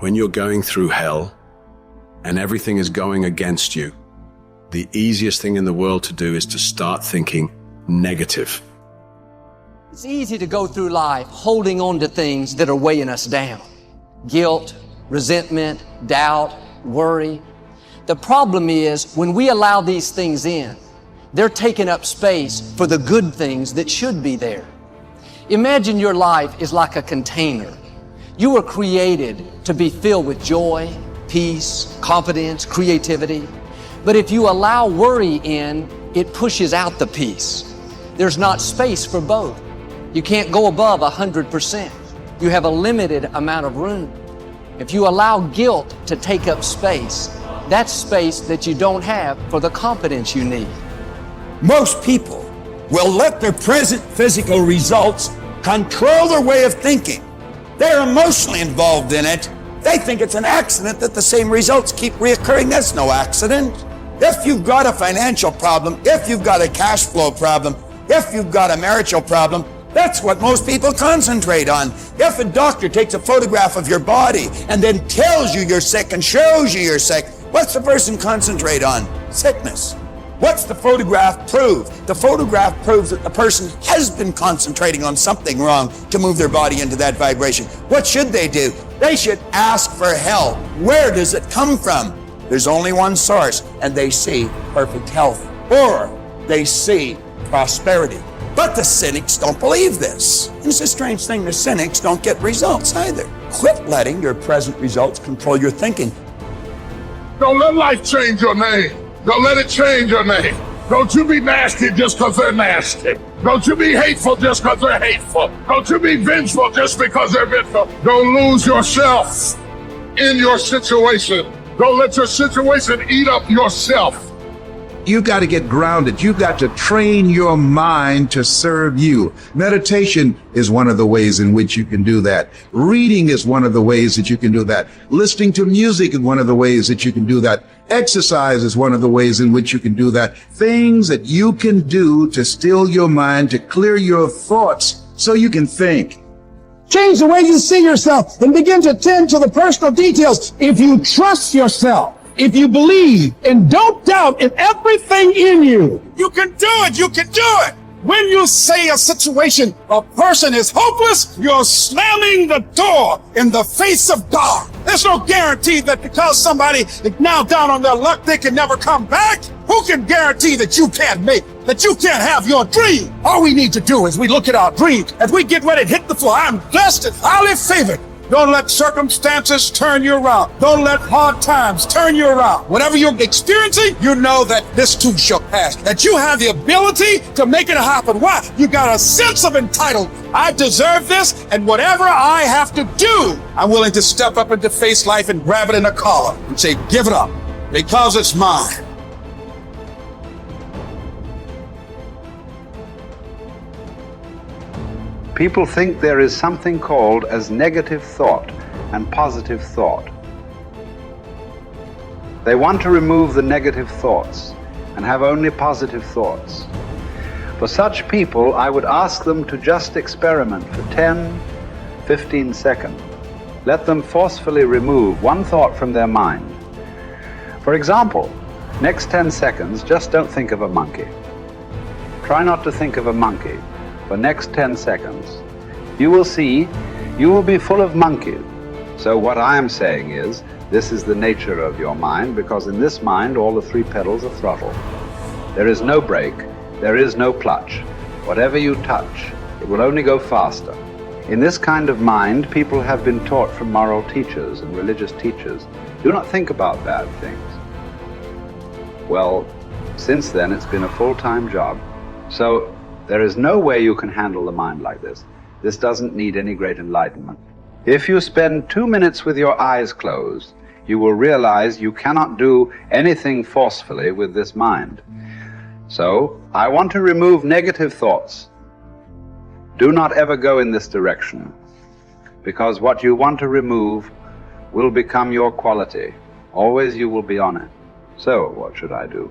When you're going through hell and everything is going against you, the easiest thing in the world to do is to start thinking negative. It's easy to go through life holding on to things that are weighing us down. Guilt, resentment, doubt, worry. The problem is when we allow these things in, they're taking up space for the good things that should be there. Imagine your life is like a container. You were created to be filled with joy, peace, confidence, creativity. But if you allow worry in, it pushes out the peace. There's not space for both. You can't go above 100%. You have a limited amount of room. If you allow guilt to take up space, that's space that you don't have for the confidence you need. Most people will let their present physical results control their way of thinking. They're emotionally involved in it. They think it's an accident that the same results keep reoccurring. That's no accident. If you've got a financial problem, if you've got a cash flow problem, if you've got a marital problem, that's what most people concentrate on. If a doctor takes a photograph of your body and then tells you you're sick and shows you you're sick, what's the person concentrate on? Sickness. What's the photograph prove? The photograph proves that the person has been concentrating on something wrong to move their body into that vibration. What should they do? They should ask for help. Where does it come from? There's only one source, and they see perfect health, or they see prosperity. But the cynics don't believe this. And it's a strange thing, the cynics don't get results either. Quit letting your present results control your thinking. Don't let life change your name. Don't let it change your name. Don't you be nasty just because they're nasty. Don't you be hateful just because they're hateful. Don't you be vengeful just because they're vengeful. Don't lose yourself in your situation. Don't let your situation eat up yourself. You got to get grounded. You got to train your mind to serve you. Meditation is one of the ways in which you can do that. Reading is one of the ways that you can do that. Listening to music is one of the ways that you can do that. Exercise is one of the ways in which you can do that. Things that you can do to still your mind, to clear your thoughts so you can think. Change the way you see yourself and begin to tend to the personal details. If you trust yourself, if you believe and don't doubt in everything in you, you can do it. You can do it. When you say a situation, a person is hopeless, you're slamming the door in the face of God. There's no guarantee that because somebody is now down on their luck, they can never come back. Who can guarantee that you can't make, that you can't have your dream? All we need to do is we look at our dreams. As we get ready to hit the floor, I'm blessed and highly favored. Don't let circumstances turn you around. Don't let hard times turn you around. Whatever you're experiencing, you know that this too shall pass. That you have the ability to make it happen. Why? You got a sense of entitlement. I deserve this, and whatever I have to do, I'm willing to step up and to face life and grab it in a collar and say, give it up, because it's mine. People think there is something called as negative thought and positive thought. They want to remove the negative thoughts and have only positive thoughts. For such people, I would ask them to just experiment for 10, 15 seconds. Let them forcefully remove one thought from their mind. For example, next 10 seconds, just don't think of a monkey. Try not to think of a monkey. For next 10 seconds, you will see you will be full of monkeys. So what I am saying is, this is the nature of your mind, because in this mind all the 3 pedals are throttle. There is no brake, there is no clutch. Whatever you touch, it will only go faster. In this kind of mind, people have been taught from moral teachers and religious teachers, do not think about bad things. Well, since then it's been a full-time job. So there is no way you can handle the mind like this. This doesn't need any great enlightenment. If you spend 2 minutes with your eyes closed, you will realize you cannot do anything forcefully with this mind. So, I want to remove negative thoughts. Do not ever go in this direction, because what you want to remove will become your quality. Always you will be on it. So, what should I do?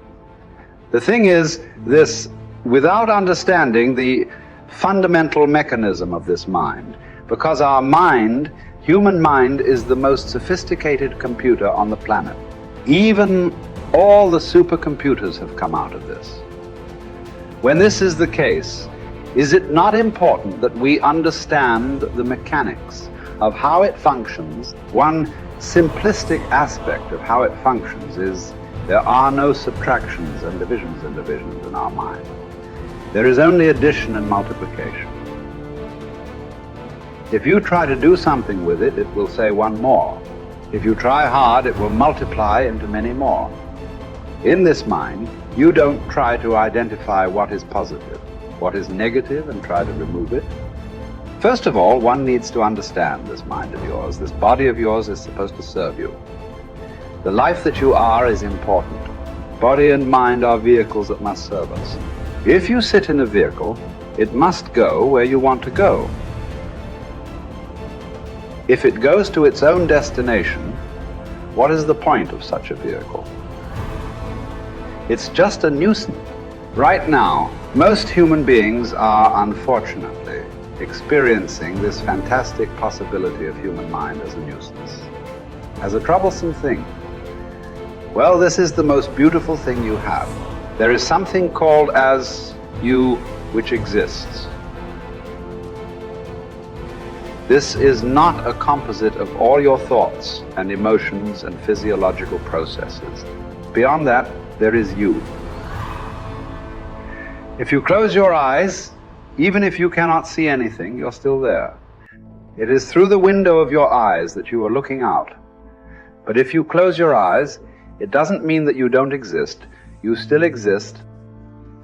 The thing is this: without understanding the fundamental mechanism of this mind, because our mind Human mind is the most sophisticated computer on the planet. Even all the supercomputers have come out of this. When this is the case, is it not important that we understand the mechanics of how it functions? One simplistic aspect of how it functions is there are no subtractions and divisions in our mind. There is only addition and multiplication. If you try to do something with it, it will say one more. If you try hard, it will multiply into many more. In this mind, you don't try to identify what is positive, what is negative, and try to remove it. First of all, one needs to understand this mind of yours. This body of yours is supposed to serve you. The life that you are is important. Body and mind are vehicles that must serve us. If you sit in a vehicle, it must go where you want to go. If it goes to its own destination, what is the point of such a vehicle? It's just a nuisance. Right now, most human beings are unfortunately experiencing this fantastic possibility of human mind as a nuisance, as a troublesome thing. Well, this is the most beautiful thing you have. There is something called as you which exists. This is not a composite of all your thoughts and emotions and physiological processes. Beyond that, there is you. If you close your eyes, even if you cannot see anything, you're still there. It is through the window of your eyes that you are looking out. But if you close your eyes, it doesn't mean that you don't exist. You still exist.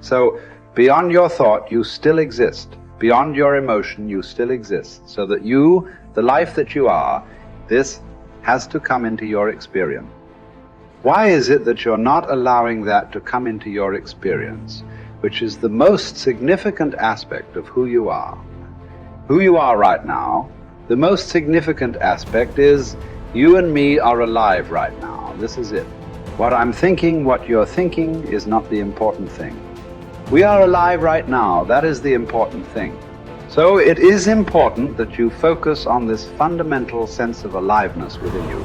So beyond your thought, you still exist. Beyond your emotion, you still exist. So that you, the life that you are, this has to come into your experience. Why is it that you're not allowing that to come into your experience, which is the most significant aspect of who you are? Who you are right now, the most significant aspect is you and me are alive right now. This is it. What I'm thinking, what you're thinking is not the important thing. We are alive right now. That is the important thing. So it is important that you focus on this fundamental sense of aliveness within you.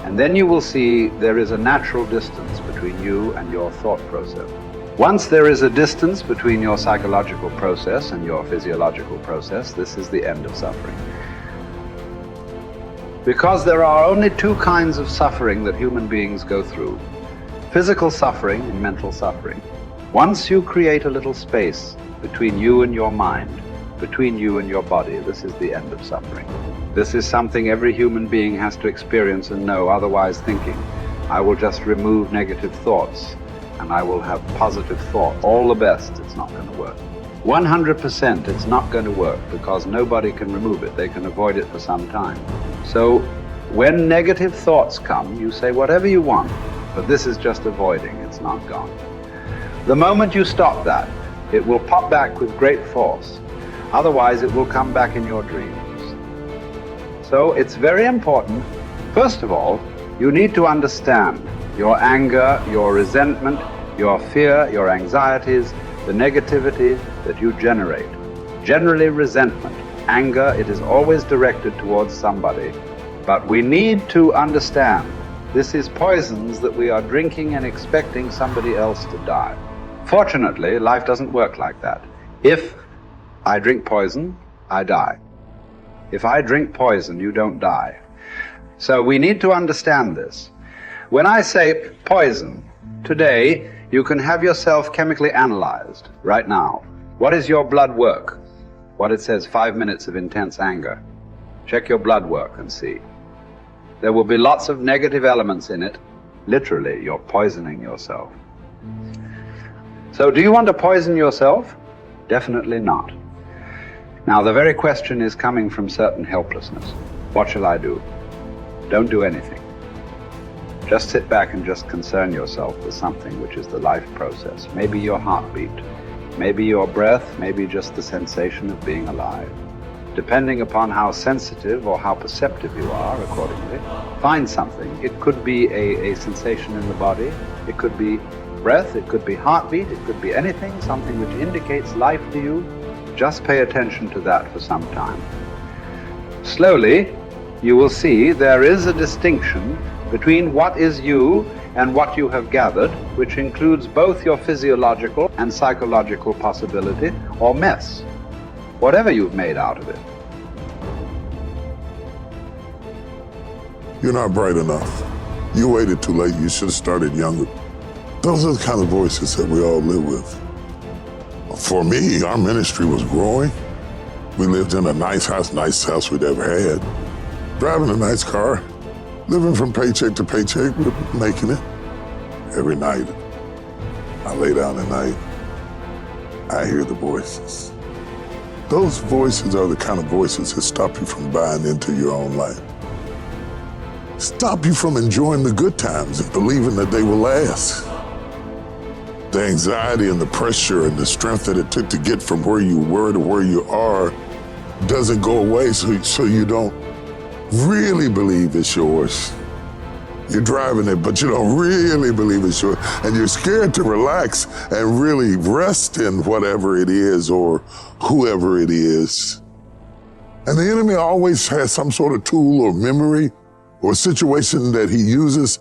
And then you will see there is a natural distance between you and your thought process. Once there is a distance between your psychological process and your physiological process, this is the end of suffering. Because there are only two kinds of suffering that human beings go through: physical suffering and mental suffering. Once you create a little space between you and your mind, between you and your body, this is the end of suffering. This is something every human being has to experience and know, otherwise thinking, I will just remove negative thoughts and I will have positive thoughts. All the best, it's not going to work. 100% it's not going to work, because nobody can remove it. They can avoid it for some time. So when negative thoughts come, you say whatever you want, but this is just avoiding, it's not gone. The moment you stop that, it will pop back with great force. Otherwise, it will come back in your dreams. So it's very important. First of all, you need to understand your anger, your resentment, your fear, your anxieties, the negativity that you generate. Generally resentment, anger, it is always directed towards somebody. But we need to understand this is poisons that we are drinking and expecting somebody else to die. Fortunately, life doesn't work like that. If I drink poison, I die. If I drink poison, you don't die. So we need to understand this. When I say poison, today you can have yourself chemically analyzed right now. What is your blood work? What it says, 5 minutes of intense anger. Check your blood work and see. There will be lots of negative elements in it. Literally, you're poisoning yourself. So do you want to poison yourself? Definitely not. Now the very question is coming from certain helplessness. What shall I do? Don't do anything. Just sit back and just concern yourself with something which is the life process. Maybe your heartbeat, maybe your breath, maybe just the sensation of being alive. Depending upon how sensitive or how perceptive you are, accordingly, find something. It could be a sensation in the body, it could be breath, it could be heartbeat, it could be anything, something which indicates life to you. Just pay attention to that for some time. Slowly, you will see there is a distinction between what is you and what you have gathered, which includes both your physiological and psychological possibility or mess, whatever you've made out of it. You're not bright enough. You waited too late. You should have started younger. Those are the kind of voices that we all live with. For me, our ministry was growing. We lived in a nice house we'd ever had. Driving a nice car, living from paycheck to paycheck, we're making it. Every night, I lay down at night, I hear the voices. Those voices are the kind of voices that stop you from buying into your own life. Stop you from enjoying the good times and believing that they will last. The anxiety and the pressure and the strength that it took to get from where you were to where you are doesn't go away, so you don't really believe it's yours. You're driving it, but you don't really believe it's yours. And you're scared to relax and really rest in whatever it is or whoever it is. And the enemy always has some sort of tool or memory or situation that he uses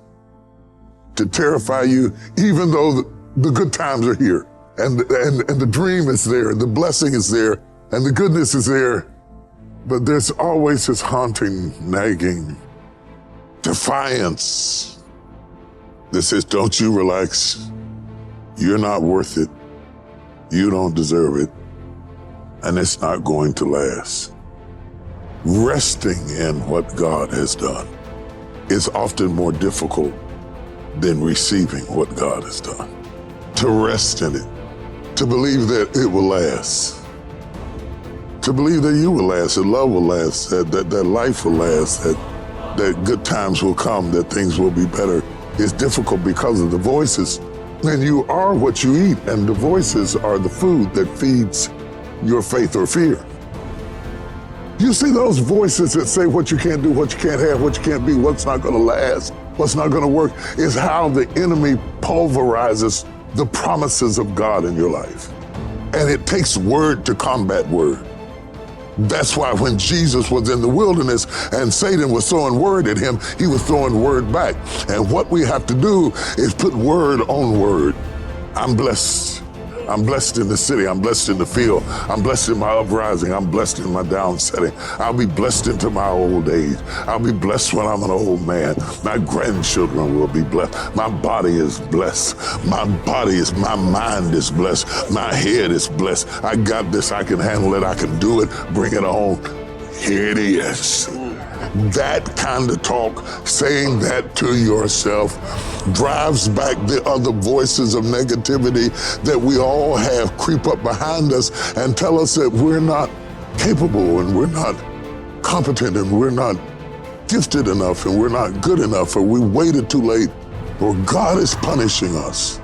to terrify you, even though the good times are here and the dream is there, the blessing is there, and the goodness is there. But there's always this haunting, nagging defiance that says, don't you relax. You're not worth it. You don't deserve it. And it's not going to last. Resting in what God has done is often more difficult than receiving what God has done. To rest in it, to believe that it will last, to believe that you will last, that love will last, that life will last, that good times will come, that things will be better. It's difficult because of the voices. And you are what you eat, and the voices are the food that feeds your faith or fear. You see those voices that say what you can't do, what you can't have, what you can't be, what's not gonna last, what's not gonna work, is how the enemy pulverizes the promises of God in your life. And it takes word to combat word. That's why when Jesus was in the wilderness and Satan was throwing word at him, he was throwing word back. And what we have to do is put word on word. I'm blessed. I'm blessed in the city. I'm blessed in the field. I'm blessed in my uprising. I'm blessed in my downsetting. I'll be blessed into my old age. I'll be blessed when I'm an old man. My grandchildren will be blessed. My body is blessed. My mind is blessed. My head is blessed. I got this. I can handle it. I can do it. Bring it on. Here it is. That kind of talk, saying that to yourself, drives back the other voices of negativity that we all have creep up behind us and tell us that we're not capable and we're not competent and we're not gifted enough and we're not good enough or we waited too late or God is punishing us.